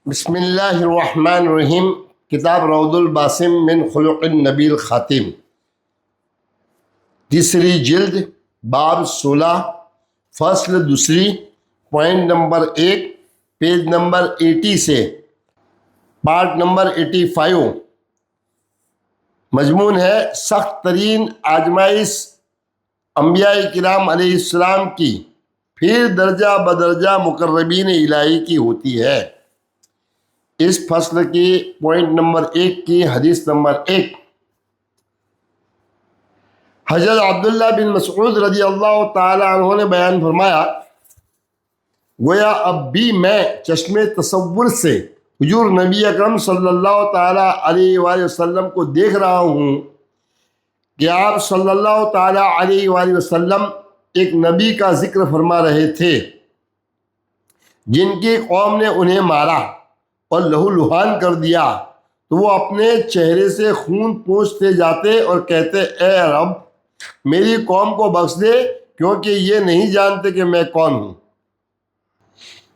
بسم اللہ الرحمن الرحیم۔ کتاب روض الباسم من خلق النبی الخاتم، تیسری جلد، باب 16، فصل دوسری، پوائنٹ نمبر 1، پیج نمبر 80 سے پارٹ نمبر 85۔ مضمون ہے سخت ترین آزمائش انبیاء کرام علیہ السلام کی پھر درجہ بدرجہ مقربین الہی کی ہوتی ہے۔ اس فصل کی پوائنٹ نمبر 1 کی حدیث نمبر 1۔ حضرت عبداللہ بن مسعود رضی اللہ تعالی عنہ نے بیان فرمایا، گویا اب بھی میں چشمے تصور سے حضور نبی اکرم صلی اللہ تعالی علیہ وآلہ وسلم کو دیکھ رہا ہوں کہ آپ صلی اللہ تعالی علیہ وآلہ وسلم ایک نبی کا ذکر فرما رہے تھے جن کی قوم نے انہیں مارا اور لہو لہان کر دیا، تو وہ اپنے چہرے سے خون پوچھتے جاتے اور کہتے، اے رب میری قوم کو بخش دے کیونکہ یہ نہیں جانتے کہ میں کون ہوں۔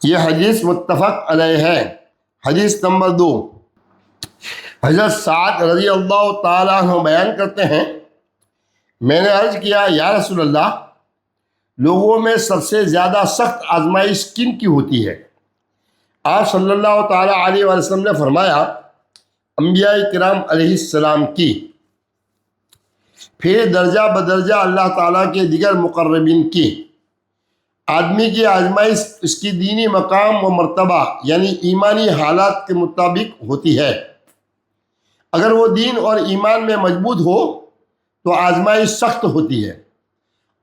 یہ حدیث متفق علیہ ہے۔ حدیث نمبر 2، حضرت سعد رضی اللہ تعالیٰ عنہ بیان کرتے ہیں، میں نے عرض کیا، یا رسول اللہ، لوگوں میں سب سے زیادہ سخت آزمائش کن کی ہوتی ہے؟ آپ صلی اللہ تعالیٰ علیہ وسلم نے فرمایا، انبیاء کرام علیہ السلام کی، پھر درجہ بدرجہ اللہ تعالیٰ کے دیگر مقربین کی۔ آدمی کی آزمائش اس کی دینی مقام و مرتبہ یعنی ایمانی حالات کے مطابق ہوتی ہے۔ اگر وہ دین اور ایمان میں مضبوط ہو تو آزمائش سخت ہوتی ہے،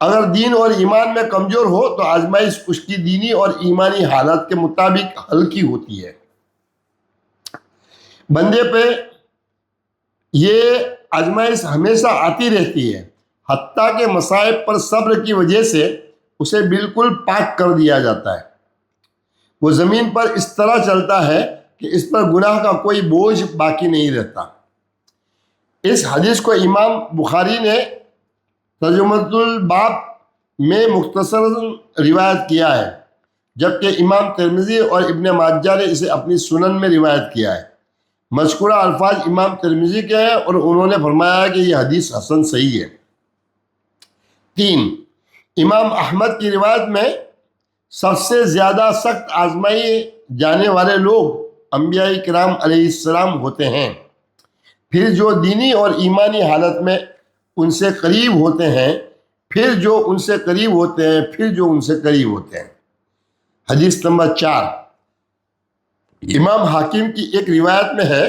اگر دین اور ایمان میں کمزور ہو تو آزمائش اس کی دینی اور ایمانی حالات کے مطابق ہلکی ہوتی ہے۔ بندے پہ یہ آزمائش ہمیشہ آتی رہتی ہے، حتیٰ کہ مصائب پر صبر کی وجہ سے اسے بالکل پاک کر دیا جاتا ہے۔ وہ زمین پر اس طرح چلتا ہے کہ اس پر گناہ کا کوئی بوجھ باقی نہیں رہتا۔ اس حدیث کو امام بخاری نے ترجمۃ الباب میں مختصر روایت کیا ہے، جبکہ امام ترمذی اور ابن ماجہ نے اسے اپنی سنن میں روایت کیا ہے۔ مذکورہ الفاظ امام ترمذی کے ہیں اور انہوں نے فرمایا کہ یہ حدیث حسن صحیح ہے۔ 3، امام احمد کی روایت میں سب سے زیادہ سخت آزمائے جانے والے لوگ انبیاء کرام علیہ السلام ہوتے ہیں، پھر جو دینی اور ایمانی حالت میں ان سے قریب ہوتے ہیں، پھر جو ان سے قریب ہوتے ہیں، پھر جو ان سے قریب ہوتے ہیں۔ حدیث نمبر 4، امام حاکم کی ایک روایت میں ہے،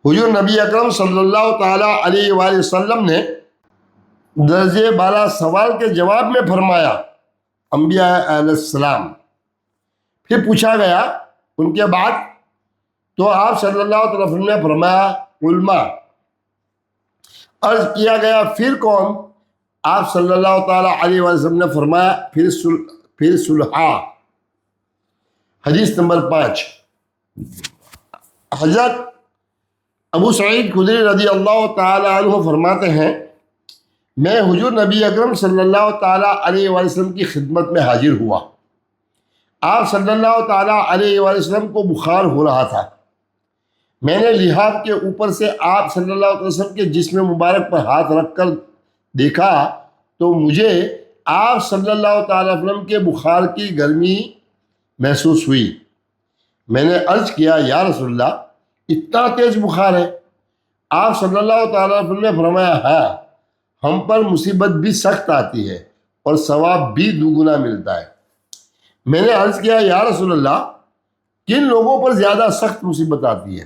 حضور نبی اکرم صلی اللہ تعالی علیہ وآلہ وسلم نے درجے بالا سوال کے جواب میں فرمایا، انبیاء علیہ السلام۔ پھر پوچھا گیا ان کے بعد، تو آپ صلی اللہ علیہ وسلم نے فرمایا، علماء۔ عرض کیا گیا پھر کون؟ آپ صلی اللہ تعالیٰ علیہ وسلم نے فرمایا، پھر صلحاء۔ حدیث نمبر 5، حضرت ابو سعید خدری رضی اللہ تعالیٰ عنہ فرماتے ہیں، میں حضور نبی اکرم صلی اللہ تعالیٰ علیہ وسلم کی خدمت میں حاضر ہوا۔ آپ صلی اللہ تعالیٰ علیہ وسلم کو بخار ہو رہا تھا۔ میں نے لحاف کے اوپر سے آپ صلی اللہ علیہ وسلم کے جسم مبارک پر ہاتھ رکھ کر دیکھا تو مجھے آپ صلی اللہ تعالیٰ علیہ وسلم کے بخار کی گرمی محسوس ہوئی۔ میں نے عرض کیا، یا رسول اللہ، اتنا تیز بخار ہے؟ آپ صلی اللہ تعالیٰ علیہ وسلم نے فرمایا، ہاں، ہم پر مصیبت بھی سخت آتی ہے اور ثواب بھی دوگنا ملتا ہے۔ میں نے عرض کیا، یا رسول اللہ، کن لوگوں پر زیادہ سخت مصیبت آتی ہے؟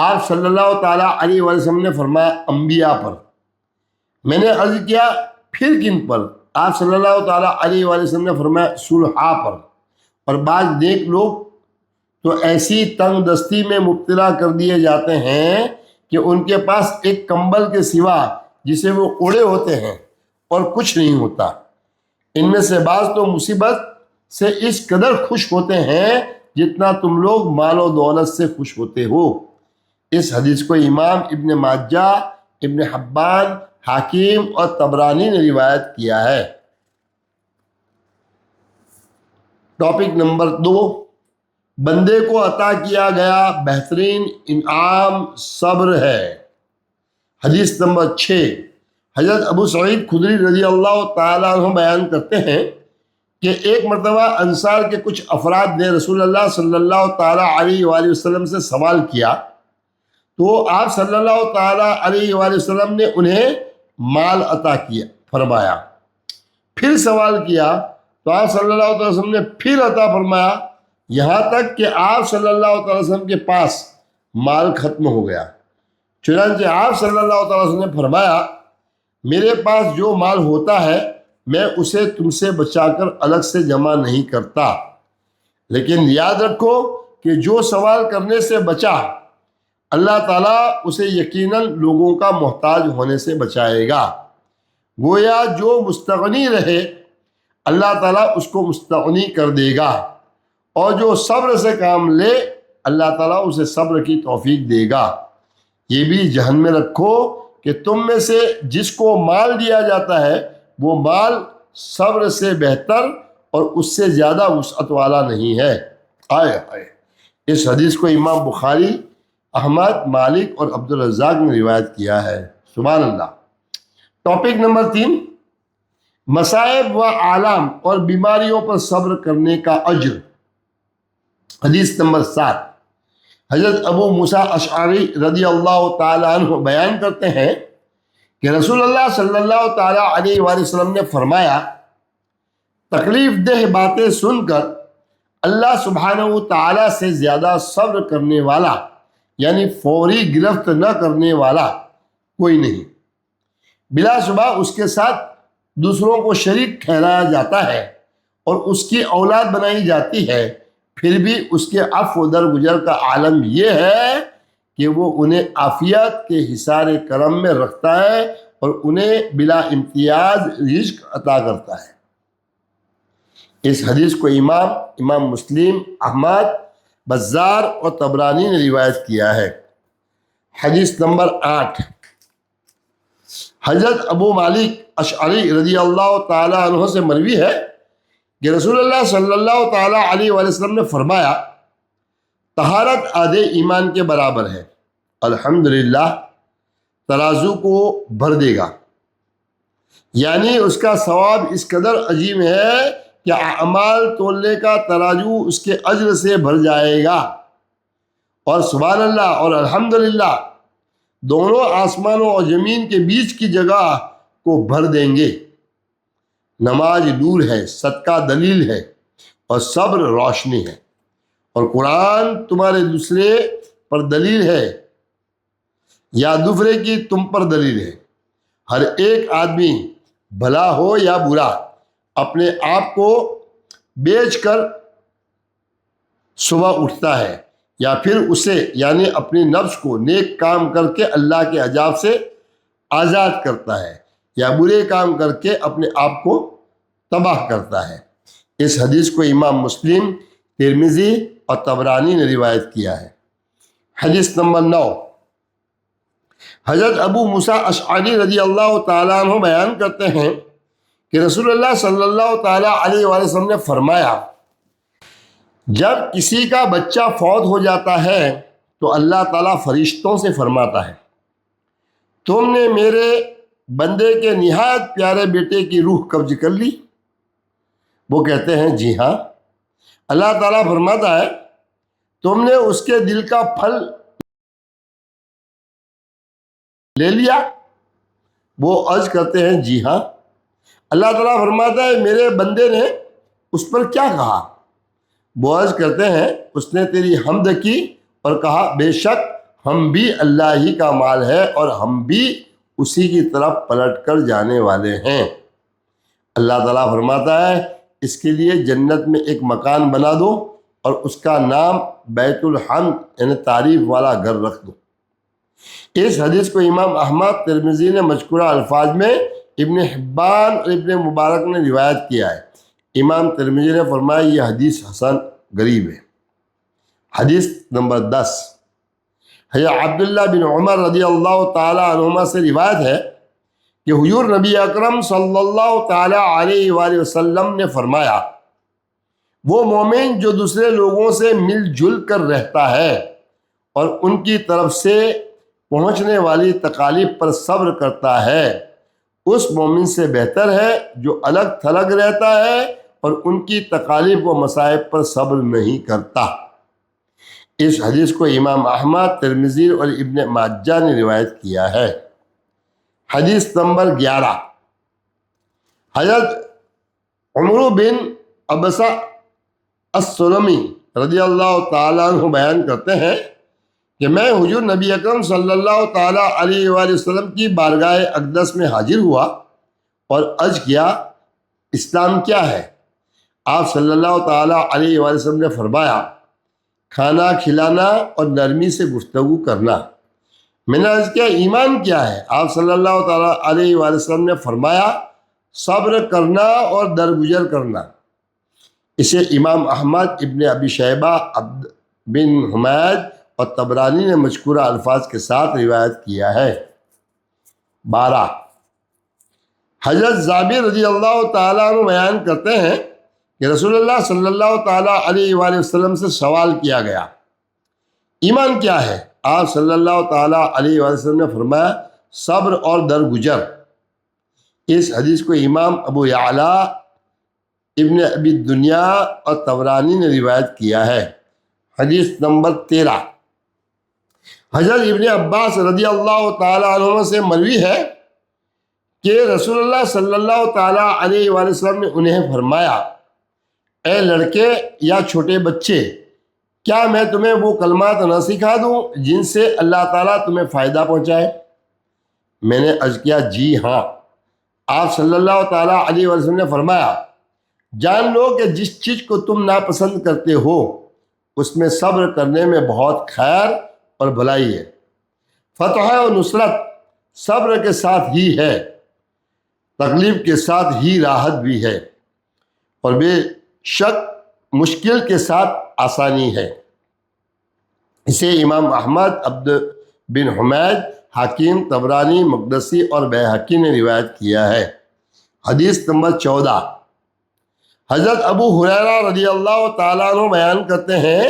آپ صلی اللہ تعالیٰ علیہ وسلم نے فرمایا، انبیاء پر۔ میں نے عرض کیا، پھر کن پر؟ آپ صلی اللہ تعالیٰ علیہ وسلم نے فرمایا، صلحاء پر۔ اور بعض نیک لوگ تو ایسی تنگ دستی میں مبتلا کر دیے جاتے ہیں کہ ان کے پاس ایک کمبل کے سوا جسے وہ اوڑے ہوتے ہیں اور کچھ نہیں ہوتا۔ ان میں سے بعض تو مصیبت سے اس قدر خوش ہوتے ہیں جتنا تم لوگ مال و دولت سے خوش ہوتے ہو۔ اس حدیث کو امام ابن ماجہ، ابن حبان، حاکم اور طبرانی نے روایت کیا ہے۔ ٹاپک نمبر 2، بندے کو عطا کیا گیا بہترین انعام صبر ہے۔ حدیث نمبر 6، حضرت ابو سعید خدری رضی اللہ تعالیٰ عنہ بیان کرتے ہیں کہ ایک مرتبہ انصار کے کچھ افراد نے رسول اللہ صلی اللہ تعالیٰ علیہ وآلہ وسلم سے سوال کیا، تو آپ صلی اللہ تعالیٰ علیہ وآلہ وسلم نے انہیں مال عطا کیا فرمایا۔ پھر سوال کیا تو آپ صلی اللہ علیہ وسلم نے پھر عطا فرمایا، یہاں تک کہ آپ صلی اللہ علیہ وسلم کے پاس مال ختم ہو گیا۔ چنانچہ آپ صلی اللہ علیہ وسلم نے فرمایا، میرے پاس جو مال ہوتا ہے میں اسے تم سے بچا کر الگ سے جمع نہیں کرتا، لیکن یاد رکھو کہ جو سوال کرنے سے بچا اللہ تعالیٰ اسے یقیناً لوگوں کا محتاج ہونے سے بچائے گا۔ گویا جو مستغنی رہے اللہ تعالیٰ اس کو مستغنی کر دے گا، اور جو صبر سے کام لے اللہ تعالیٰ اسے صبر کی توفیق دے گا۔ یہ بھی ذہن میں رکھو کہ تم میں سے جس کو مال دیا جاتا ہے وہ مال صبر سے بہتر اور اس سے زیادہ وسعت والا نہیں ہے۔ آئے آئے، اس حدیث کو امام بخاری، احمد، مالک اور عبدالرزاق نے روایت کیا ہے۔ سبحان اللہ۔ ٹاپک نمبر 3، مصائب و آلام اور بیماریوں پر صبر کرنے کا اجر۔ حدیث نمبر 7، حضرت ابو موسیٰ اشعری رضی اللہ تعالیٰ عنہ بیان کرتے ہیں کہ رسول اللہ صلی اللہ تعالیٰ علیہ وآلہ وسلم نے فرمایا، تکلیف دہ باتیں سن کر اللہ سبحانہ و تعالیٰ سے زیادہ صبر کرنے والا، یعنی فوری گرفت نہ کرنے والا کوئی نہیں۔ بلا شبہ اس کے ساتھ دوسروں کو شریک ٹھہرایا جاتا ہے اور اس کی اولاد بنائی جاتی ہے، پھر بھی اس کے عفو درگزر کا عالم یہ ہے کہ وہ انہیں عافیت کے حصار کرم میں رکھتا ہے اور انہیں بلا امتیاز رزق عطا کرتا ہے۔ اس حدیث کو امام مسلم، احمد، بزار اور طبرانی نے روایت کیا ہے۔ حدیث نمبر 8، حضرت ابو مالک اشعری رضی اللہ تعالیٰ عنہ سے مروی ہے کہ رسول اللہ صلی اللہ تعالیٰ علیہ وآلہ وسلم نے فرمایا، طہارت آدھے ایمان کے برابر ہے، الحمدللہ ترازو کو بھر دے گا، یعنی اس کا ثواب اس قدر عظیم ہے کہ اعمال تولنے کا ترازو اس کے اجر سے بھر جائے گا، اور سبحان اللہ اور الحمدللہ دونوں آسمانوں اور زمین کے بیچ کی جگہ کو بھر دیں گے۔ نماز نور ہے، صدقہ دلیل ہے، اور صبر روشنی ہے، اور قرآن تمہارے دوسرے پر دلیل ہے یا دوسرے کی تم پر دلیل ہے۔ ہر ایک آدمی بھلا ہو یا برا اپنے آپ کو بیچ کر صبح اٹھتا ہے، یا پھر اسے یعنی اپنی نفس کو نیک کام کر کے اللہ کے عذاب سے آزاد کرتا ہے، یا برے کام کر کے اپنے آپ کو تباہ کرتا ہے۔ اس حدیث کو امام مسلم، ترمذی اور طبرانی نے روایت کیا ہے۔ حدیث نمبر 9، حضرت ابو موسیٰ اشعری رضی اللہ تعالیٰ عنہ بیان کرتے ہیں کہ رسول اللہ صلی اللہ تعالیٰ علیہ وآلہ وسلم نے فرمایا، جب کسی کا بچہ فوت ہو جاتا ہے تو اللہ تعالیٰ فرشتوں سے فرماتا ہے، تم نے میرے بندے کے نہایت پیارے بیٹے کی روح قبض کر لی؟ وہ کہتے ہیں جی ہاں۔ اللہ تعالیٰ فرماتا ہے، تم نے اس کے دل کا پھل لے لیا؟ وہ عرض کرتے ہیں جی ہاں۔ اللہ تعالیٰ فرماتا ہے، میرے بندے نے اس پر کیا کہا؟ وہ عرض کرتے ہیں، اس نے تیری حمد کی اور کہا، بے شک ہم بھی اللہ ہی کا مال ہے اور ہم بھی اسی کی طرف پلٹ کر جانے والے ہیں۔ اللہ تعالیٰ فرماتا ہے، اس کے لیے جنت میں ایک مکان بنا دو اور اس کا نام بیت الحمد یعنی تعریف والا گھر رکھ دو۔ اس حدیث کو امام احمد، ترمذی نے مذکورہ الفاظ میں، ابن حبان اور ابن مبارک نے روایت کیا ہے۔ امام ترمذی نے فرمایا یہ حدیث حسن غریب ہے۔ حدیث نمبر 10، حضرت عبداللہ بن عمر رضی اللہ تعالیٰ عنہما سے روایت ہے کہ حضور نبی اکرم صلی اللہ تعالیٰ علیہ وآلہ وسلم نے فرمایا، وہ مومن جو دوسرے لوگوں سے مل جل کر رہتا ہے اور ان کی طرف سے پہنچنے والی تکالیف پر صبر کرتا ہے، اس مومن سے بہتر ہے جو الگ تھلگ رہتا ہے اور ان کی تکالیف و مصائب پر صبر نہیں کرتا۔ اس حدیث کو امام احمد، ترمذی اور ابن ماجہ نے روایت کیا ہے۔ حدیث نمبر 11، حضرت عمرو بن عبسہ السلمی رضی اللہ تعالیٰ عنہ بیان کرتے ہیں کہ میں حضور نبی اکرم صلی اللہ تعالیٰ علیہ وآلہ وسلم کی بارگاہ اقدس میں حاضر ہوا اور عرض کیا، اسلام کیا ہے؟ آپ صلی اللہ تعالیٰ علیہ وآلہ وسلم نے فرمایا، کھانا کھلانا اور نرمی سے گفتگو کرنا۔ میں نے عرض کیا، ایمان کیا ہے؟ آپ صلی اللہ تعالیٰ علیہ وآلہ وسلم نے فرمایا، صبر کرنا اور درگزر کرنا۔ اسے امام احمد، ابن ابی شیبہ، عبد بن حمید اور طبرانی نے مذکورہ الفاظ کے ساتھ روایت کیا ہے۔ 12، حضرت جابر رضی اللہ تعالیٰ عنہ بیان کرتے ہیں کہ رسول اللہ صلی اللہ تعالیٰ علیہ وآلہ وسلم سے سوال کیا گیا، ایمان کیا ہے؟ آپ صلی اللہ تعالیٰ علیہ وآلہ وسلم نے فرمایا، صبر اور درگزر۔ اس حدیث کو امام ابو یعلا، ابن ابی دنیا اور طبرانی نے روایت کیا ہے۔ حدیث نمبر 13، حضرت ابن عباس رضی اللہ تعالیٰ عنہ سے مروی ہے کہ رسول اللہ صلی اللہ تعالیٰ علیہ وآلہ وسلم نے انہیں فرمایا، اے لڑکے یا چھوٹے بچے، کیا میں تمہیں وہ کلمات نہ سکھا دوں جن سے اللہ تعالیٰ تمہیں فائدہ پہنچائے؟ میں نے عرض کیا، جی ہاں۔ آپ صلی اللہ تعالیٰ علیہ وآلہ وسلم نے فرمایا، جان لو کہ جس چیز کو تم ناپسند کرتے ہو اس میں صبر کرنے میں بہت خیر اور بھلائی ہے۔ فتح و نصرت صبر کے ساتھ ہی ہے، تکلیف کے ساتھ ہی راحت بھی ہے، اور بے شک مشکل کے ساتھ آسانی ہے۔ اسے امام احمد، عبد بن حمید، حاکم، طبرانی، مقدسی اور بیہقی نے روایت کیا ہے۔ حدیث نمبر 14، حضرت ابو ہریرہ رضی اللہ تعالیٰ عنہ بیان کرتے ہیں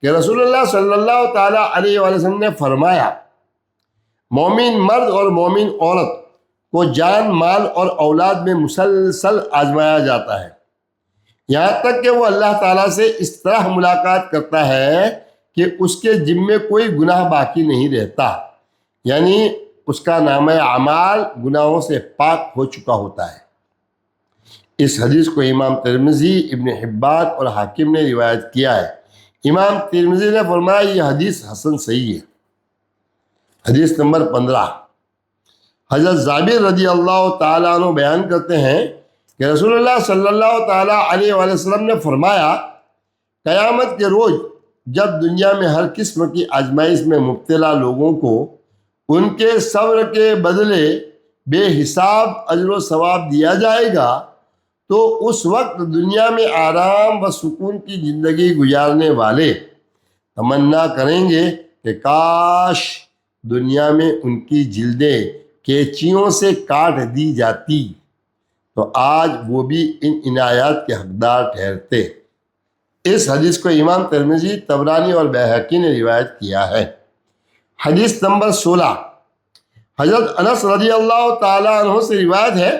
کہ رسول اللہ صلی اللہ تعالیٰ علیہ وآلہ وسلم نے فرمایا، مومن مرد اور مومن عورت کو جان، مال اور اولاد میں مسلسل آزمایا جاتا ہے، یہاں تک کہ وہ اللہ تعالیٰ سے اس طرح ملاقات کرتا ہے کہ اس کے ذمے کوئی گناہ باقی نہیں رہتا، یعنی اس کا نامہ اعمال گناہوں سے پاک ہو چکا ہوتا ہے۔ اس حدیث کو امام ترمذی، ابن حبان اور حاکم نے روایت کیا ہے۔ امام ترمذی نے فرمایا، یہ حدیث حسن صحیح ہے۔ حدیث نمبر 15، حضرت جابر رضی اللہ تعالیٰ عنہ بیان کرتے ہیں کہ رسول اللہ صلی اللہ تعالیٰ علیہ وآلہ وسلم نے فرمایا، قیامت کے روز جب دنیا میں ہر قسم کی آزمائش میں مبتلا لوگوں کو ان کے صبر کے بدلے بے حساب اجر و ثواب دیا جائے گا تو اس وقت دنیا میں آرام و سکون کی زندگی گزارنے والے تمنا کریں گے کہ کاش دنیا میں ان کی جلدیں کینچیوں سے کاٹ دی جاتی تو آج وہ بھی ان عنایات کے حقدار ٹھہرتے۔ اس حدیث کو امام ترمذی، طبرانی اور بیہقی نے روایت کیا ہے۔ حدیث نمبر 16، حضرت انس رضی اللہ تعالیٰ عنہ سے روایت ہے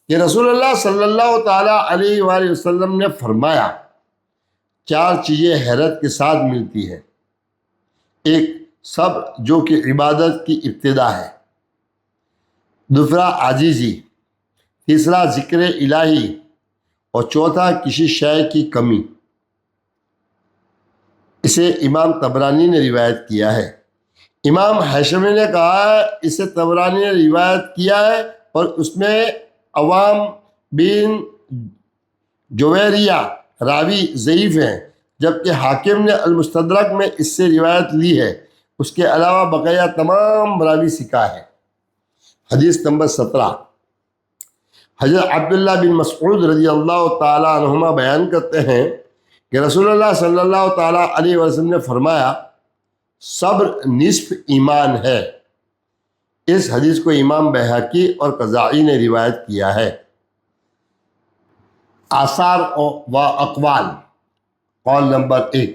کہ رسول اللہ صلی اللہ تعالیٰ علیہ وآلہ وسلم نے فرمایا، 4 چیزیں حیرت کے ساتھ ملتی ہیں۔ ایک، صبر جو کہ عبادت کی ابتدا ہے۔ دوسرا، عاجزی۔ تیسرا، ذکر الہی۔ اور چوتھا، کسی شے کی کمی۔ اسے امام طبرانی نے روایت کیا ہے۔ امام حشمی نے کہا ہے اسے طبرانی نے روایت کیا ہے اور اس میں عوام بن جویریہ راوی ضعیف ہیں، جبکہ حاکم نے المستدرک میں اس سے روایت لی ہے۔ اس کے علاوہ بقیہ تمام راوی ثقہ ہے۔ حدیث نمبر 17، حضرت عبداللہ بن مسعود رضی اللہ تعالیٰ عنہما بیان کرتے ہیں کہ رسول اللہ صلی اللہ تعالیٰ علیہ وسلم نے فرمایا، صبر نصف ایمان ہے۔ اس حدیث کو امام بیہقی اور قزائی نے روایت کیا ہے۔ آثار و اقوال۔ قول نمبر 1،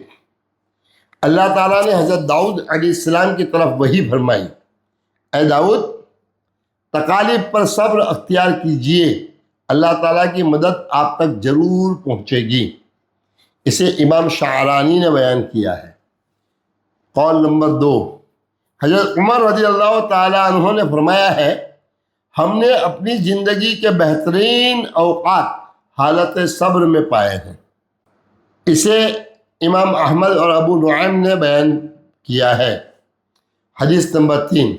اللہ تعالیٰ نے حضرت داؤد علیہ السلام کی طرف وحی فرمائی، اے داؤد تکالیف پر صبر اختیار کیجئے، اللہ تعالیٰ کی مدد آپ تک ضرور پہنچے گی۔ اسے امام شعرانی نے بیان کیا ہے۔ قول نمبر 2، حضرت عمر رضی اللہ تعالیٰ عنہ نے فرمایا ہے، ہم نے اپنی زندگی کے بہترین اوقات حالت صبر میں پائے ہیں۔ اسے امام احمد اور ابو نعیم نے بیان کیا ہے۔ حدیث نمبر 3،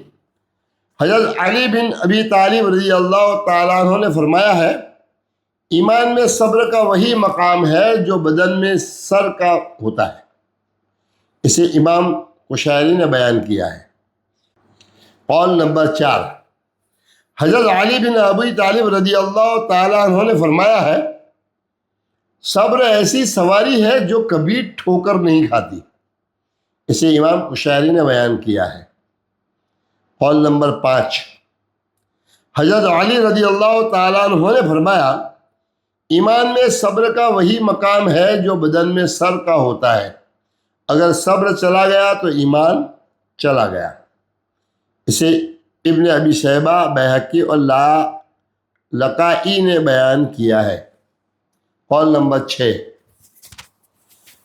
حضرت علی بن ابی طالب رضی اللہ تعالیٰ عنہ نے فرمایا ہے، ایمان میں صبر کا وہی مقام ہے جو بدن میں سر کا ہوتا ہے۔ اسے امام قشیری نے بیان کیا ہے۔ قول نمبر 4، حضرت علی بن ابی طالب رضی اللہ تعالیٰ عنہ نے فرمایا ہے، صبر ایسی سواری ہے جو کبھی ٹھوکر نہیں کھاتی۔ اسے امام قشیری نے بیان کیا ہے۔ قول نمبر 5، حضرت علی رضی اللہ تعالیٰ عنہ نے فرمایا، ایمان میں صبر کا وہی مقام ہے جو بدن میں سر کا ہوتا ہے، اگر صبر چلا گیا تو ایمان چلا گیا۔ اسے ابن ابی شیبہ، بیہقی اور لقائی نے بیان کیا ہے۔ قول نمبر 6،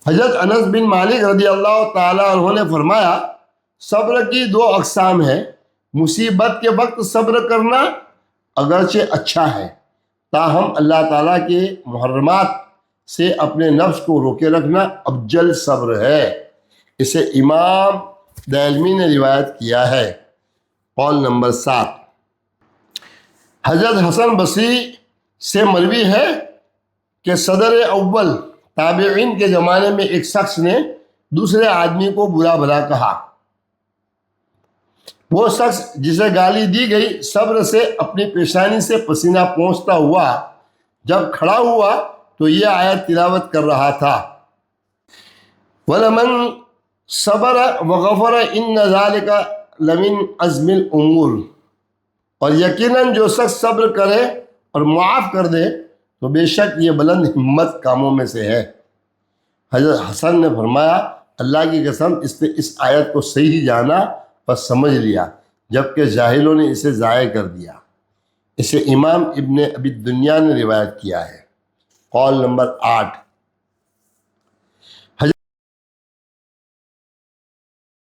حضرت انس بن مالک رضی اللہ تعالیٰ عنہ نے فرمایا، صبر کی 2 اقسام ہیں، مصیبت کے وقت صبر کرنا اگرچہ اچھا ہے، تاہم اللہ تعالیٰ کے محرمات سے اپنے نفس کو روکے رکھنا افضل صبر ہے۔ اسے امام دارمی نے روایت کیا ہے۔ قول نمبر 7، حضرت حسن بصری سے مروی ہے کہ صدر اول تابعین کے زمانے میں ایک شخص نے دوسرے آدمی کو برا بھلا کہا۔ وہ شخص جسے گالی دی گئی صبر سے اپنی پیشانی سے پسینہ پہنچتا ہوا جب کھڑا ہوا تو یہ آیت تلاوت کر رہا تھا، وَلَمَنْ صَبَرَ وَغَفَرَ إِنَّ ذَلِكَ لَمِنْ عَزْمِ الْأُمُورِ، اور یقیناً جو شخص صبر کرے اور معاف کر دے تو بے شک یہ بلند ہمت کاموں میں سے ہے۔ حضرت حسن نے فرمایا، اللہ کی قسم اس نے اس آیت کو صحیح جانا اور سمجھ لیا، جبکہ جاہلوں نے اسے ضائع کر دیا۔ اسے امام ابن ابی دنیا نے روایت کیا ہے۔ قول نمبر 8،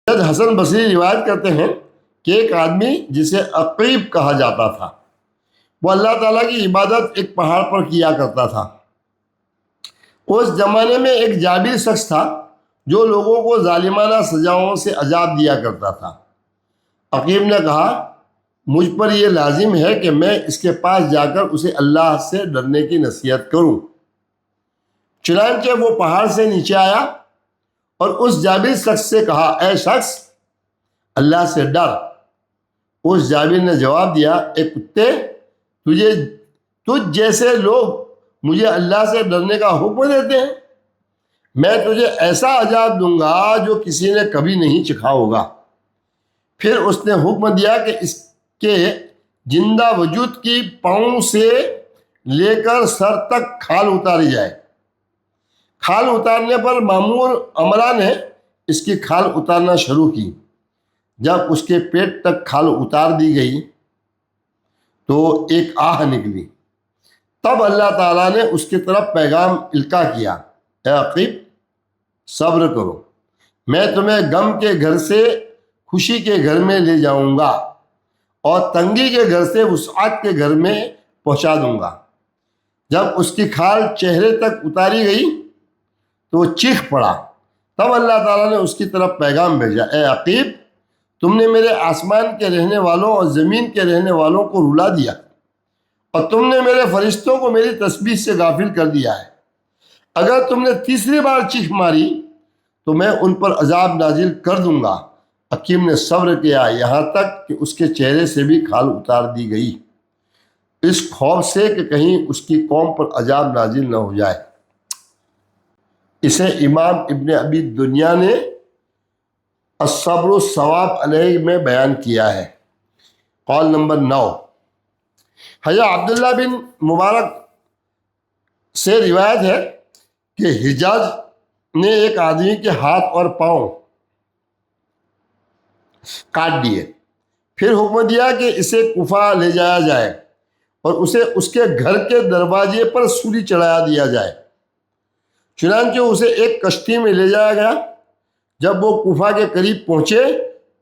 حضرت حسن بصری روایت کرتے ہیں کہ ایک آدمی جسے عقیب کہا جاتا تھا، وہ اللہ تعالیٰ کی عبادت ایک پہاڑ پر کیا کرتا تھا۔ اس زمانے میں ایک جابر شخص تھا جو لوگوں کو ظالمانہ سزاؤں سے عذاب دیا کرتا تھا۔ عقیب نے کہا، مجھ پر یہ لازم ہے کہ میں اس کے پاس جا کر اسے اللہ سے ڈرنے کی نصیحت کروں۔ چنانچہ وہ پہاڑ سے نیچے آیا اور اس جابر شخص سے کہا، اے شخص اللہ سے ڈر۔ اس جابر نے جواب دیا، اے کتے، تجھ جیسے لوگ مجھے اللہ سے ڈرنے کا حکم دیتے ہیں؟ میں تجھے ایسا عذاب دوں گا جو کسی نے کبھی نہیں چکھا ہوگا۔ پھر اس نے حکم دیا کہ اس کے زندہ وجود کی پاؤں سے لے کر سر تک کھال اتاری جائے۔ کھال اتارنے پر مامور عملہ نے اس کی کھال اتارنا شروع کی۔ جب اس کے پیٹ تک کھال اتار دی گئی تو ایک آہ نکلی۔ تب اللہ تعالیٰ نے اس کی طرف پیغام القا کیا، اے عقیب صبر کرو، میں تمہیں غم کے گھر سے خوشی کے گھر میں لے جاؤں گا اور تنگی کے گھر سے وسعت کے گھر میں پہنچا دوں گا۔ جب اس کی کھال چہرے تک اتاری گئی تو وہ چیخ پڑا۔ تب اللہ تعالیٰ نے اس کی طرف پیغام بھیجا، اے عقیب تم نے میرے آسمان کے رہنے والوں اور زمین کے رہنے والوں کو رلا دیا، اور تم نے میرے فرشتوں کو میری تسبیح سے غافل کر دیا ہے۔ اگر تم نے تیسری بار چیخ ماری تو میں ان پر عذاب نازل کر دوں گا۔ حکیم نے صبر کیا یہاں تک کہ اس کے چہرے سے بھی کھال اتار دی گئی، اس خوف سے کہ کہیں اس کی قوم پر عذاب نازل نہ ہو جائے۔ اسے امام ابن ابی دنیا نے الصبر الثواب علیہ میں بیان کیا ہے۔ قول نمبر 9، حضرت عبداللہ بن مبارک سے روایت ہے کہ حجاج نے ایک آدمی کے ہاتھ اور پاؤں کاٹ دیے، پھر حکم دیا کہ اسے کوفہ لے جایا جائے اور اسے اس کے گھر کے دروازے پر سولی چڑھایا دیا جائے۔ چنانچہ اسے ایک کشتی میں لے جایا گیا۔ جب وہ کوفہ کے قریب پہنچے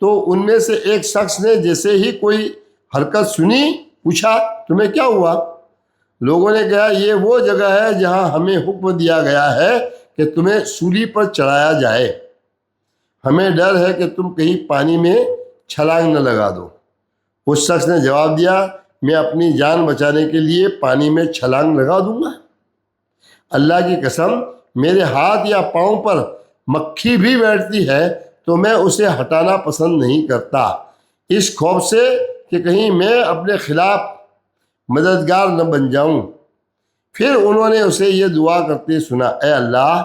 تو ان میں سے ایک شخص نے جیسے ہی کوئی حرکت سنی پوچھا، تمہیں کیا ہوا؟ لوگوں نے کہا، یہ وہ جگہ ہے جہاں ہمیں حکم دیا گیا ہے کہ تمہیں سولی پر چڑھایا جائے، ہمیں ڈر ہے کہ تم کہیں پانی میں چھلانگ نہ لگا دو۔ اس شخص نے جواب دیا، میں اپنی جان بچانے کے لیے پانی میں چھلانگ لگا دوں گا؟ اللہ کی قسم، میرے ہاتھ یا پاؤں پر مکھی بھی بیٹھتی ہے تو میں اسے ہٹانا پسند نہیں کرتا، اس خوف سے کہ کہیں میں اپنے خلاف مددگار نہ بن جاؤں۔ پھر انہوں نے اسے یہ دعا کرتے سنا، اے اللہ،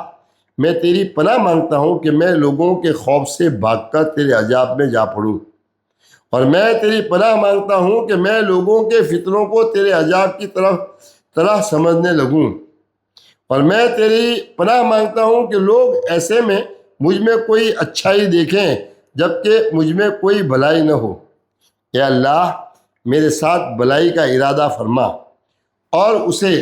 میں تیری پناہ مانگتا ہوں کہ میں لوگوں کے خوف سے بھاگ کر تیرے عذاب میں جا پڑوں، اور میں تیری پناہ مانگتا ہوں کہ میں لوگوں کے فتنوں کو تیرے عذاب کی طرح سمجھنے لگوں، اور میں تیری پناہ مانگتا ہوں کہ لوگ ایسے میں مجھ میں کوئی اچھائی دیکھیں جبکہ مجھ میں کوئی بھلائی نہ ہو۔ اے اللہ، میرے ساتھ بھلائی کا ارادہ فرما اور اسے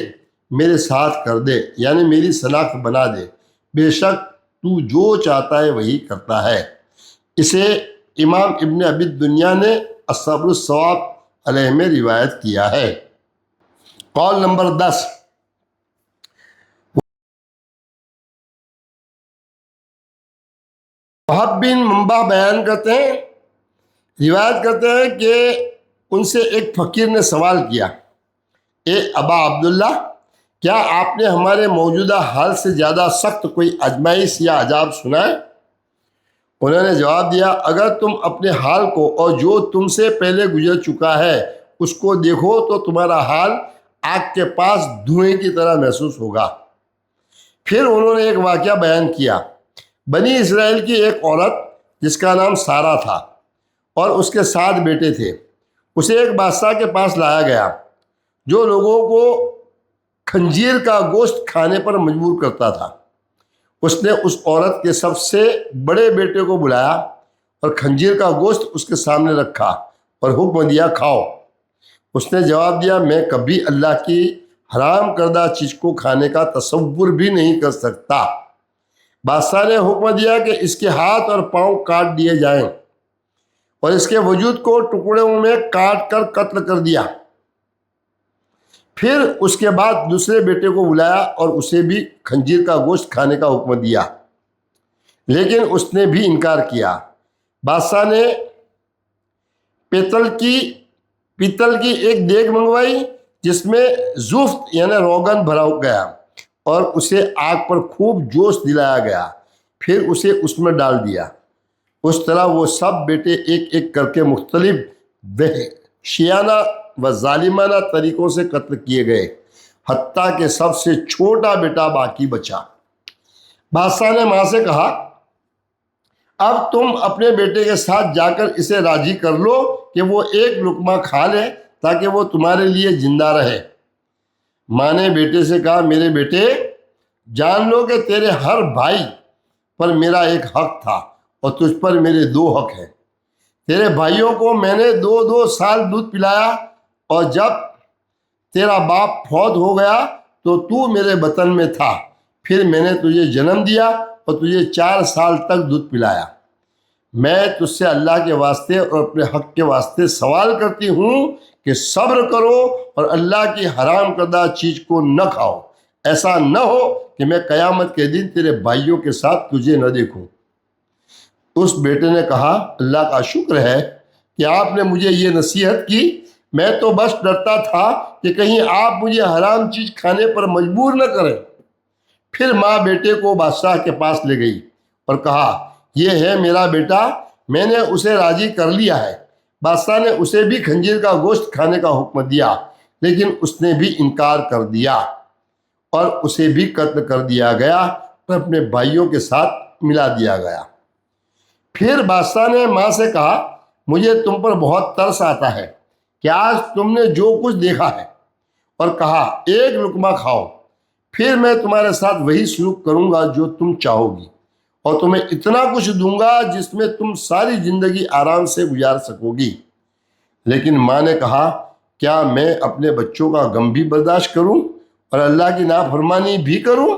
میرے ساتھ کر دے، یعنی میری شناخت بنا دے، بے شک تو جو چاہتا ہے وہی کرتا ہے۔ اسے امام ابن ابی دنیا نے الصبر الصواب علیہ میں روایت کیا ہے۔ قول نمبر 10، وہب بن منبع بیان کرتے ہیں، روایت کرتے ہیں کہ ان سے ایک فقیر نے سوال کیا، اے ابا عبداللہ، کیا آپ نے ہمارے موجودہ حال سے زیادہ سخت کوئی آزمائش یا عذاب سنا ہے؟ انہوں نے جواب دیا، اگر تم اپنے حال کو اور جو تم سے پہلے گزر چکا ہے اس کو دیکھو تو تمہارا حال آگ کے پاس دھوئیں کی طرح محسوس ہوگا۔ پھر انہوں نے ایک واقعہ بیان کیا، بنی اسرائیل کی ایک عورت جس کا نام سارہ تھا اور اس کے 7 بیٹے تھے، اسے ایک بادشاہ کے پاس لایا گیا جو لوگوں کو خنزیر کا گوشت کھانے پر مجبور کرتا تھا۔ اس نے اس عورت کے سب سے بڑے بیٹے کو بلایا اور خنزیر کا گوشت اس کے سامنے رکھا اور حکم دیا، کھاؤ۔ اس نے جواب دیا، میں کبھی اللہ کی حرام کردہ چیز کو کھانے کا تصور بھی نہیں کر سکتا۔ بادشاہ نے حکم دیا کہ اس کے ہاتھ اور پاؤں کاٹ دیے جائیں اور اس کے وجود کو ٹکڑوں میں کاٹ کر قتل کر دیا۔ پھر اس کے بعد دوسرے بیٹے کو بلایا اور اسے بھی خنزیر کا گوشت کھانے کا حکم دیا، لیکن اس نے بھی انکار کیا۔ بادشاہ نے پیتل کی ایک دیگ منگوائی جس میں زفت یعنی روغن بھرا گیا اور اسے آگ پر خوب جوش دلایا گیا، پھر اسے اس میں ڈال دیا۔ اس طرح وہ سب بیٹے ایک ایک کر کے مختلف وحشیانہ و ظالمانہ طریقوں سے قتل کیے گئے، حتیٰ کہ سب سے چھوٹا بیٹا باقی بچا۔ بادشاہ نے ماں سے کہا، اب تم اپنے بیٹے کے ساتھ جا کر اسے راضی کر لو کہ وہ ایک لقمہ کھا لے تاکہ وہ تمہارے لیے زندہ رہے۔ ماں نے بیٹے سے کہا، میرے بیٹے، جان لو کہ تیرے ہر بھائی پر میرا ایک حق تھا اور تجھ پر میرے 2 حق ہیں۔ تیرے بھائیوں کو میں نے 2 سال دودھ پلایا، اور جب تیرا باپ فوت ہو گیا تو میرے بطن میں تھا، پھر میں نے تجھے جنم دیا اور تجھے 4 سال تک دودھ پلایا۔ میں تجھ سے اللہ کے واسطے اور اپنے حق کے واسطے سوال کرتی ہوں کہ صبر کرو اور اللہ کی حرام کردہ چیز کو نہ کھاؤ، ایسا نہ ہو کہ میں قیامت کے دن تیرے بھائیوں کے ساتھ تجھے نہ دیکھوں۔ اس بیٹے نے کہا، اللہ کا شکر ہے کہ آپ نے مجھے یہ نصیحت کی، میں تو بس ڈرتا تھا کہ کہیں آپ مجھے حرام چیز کھانے پر مجبور نہ کریں۔ پھر ماں بیٹے کو بادشاہ کے پاس لے گئی اور کہا، یہ ہے میرا بیٹا، میں نے اسے راضی کر لیا ہے۔ بادشاہ نے اسے بھی خنزیر کا گوشت کھانے کا حکم دیا، لیکن اس نے بھی انکار کر دیا اور اسے بھی قتل کر دیا گیا اور اپنے بھائیوں کے ساتھ ملا دیا گیا۔ پھر بادشاہ نے ماں سے کہا، مجھے تم پر بہت ترس آتا ہے کہ آج تم نے جو کچھ دیکھا ہے اور کہا، ایک لقمہ کھاؤ، پھر میں تمہارے ساتھ وہی سلوک کروں گا جو تم چاہو گی، اور تمہیں اتنا کچھ دوں گا جس میں تم ساری زندگی آرام سے گزار سکو گی۔ لیکن ماں نے کہا، کیا میں اپنے بچوں کا غم بھی برداشت کروں اور اللہ کی نافرمانی بھی کروں؟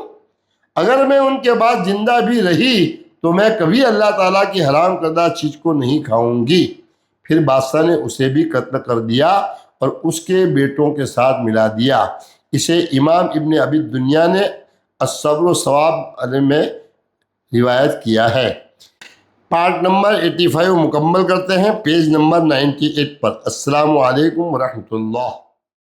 اگر میں ان کے بعد زندہ بھی رہی تو میں کبھی اللہ تعالیٰ کی حرام کردہ چیز کو نہیں کھاؤں گی۔ پھر بادشاہ نے اسے بھی قتل کر دیا اور اس کے بیٹوں کے ساتھ ملا دیا۔ اسے امام ابن ابی دنیا نے الصبر و ثواب علیہ میں روایت کیا ہے۔ پارٹ نمبر 85 مکمل کرتے ہیں پیج نمبر 98 پر۔ السلام علیکم ورحمۃ اللہ۔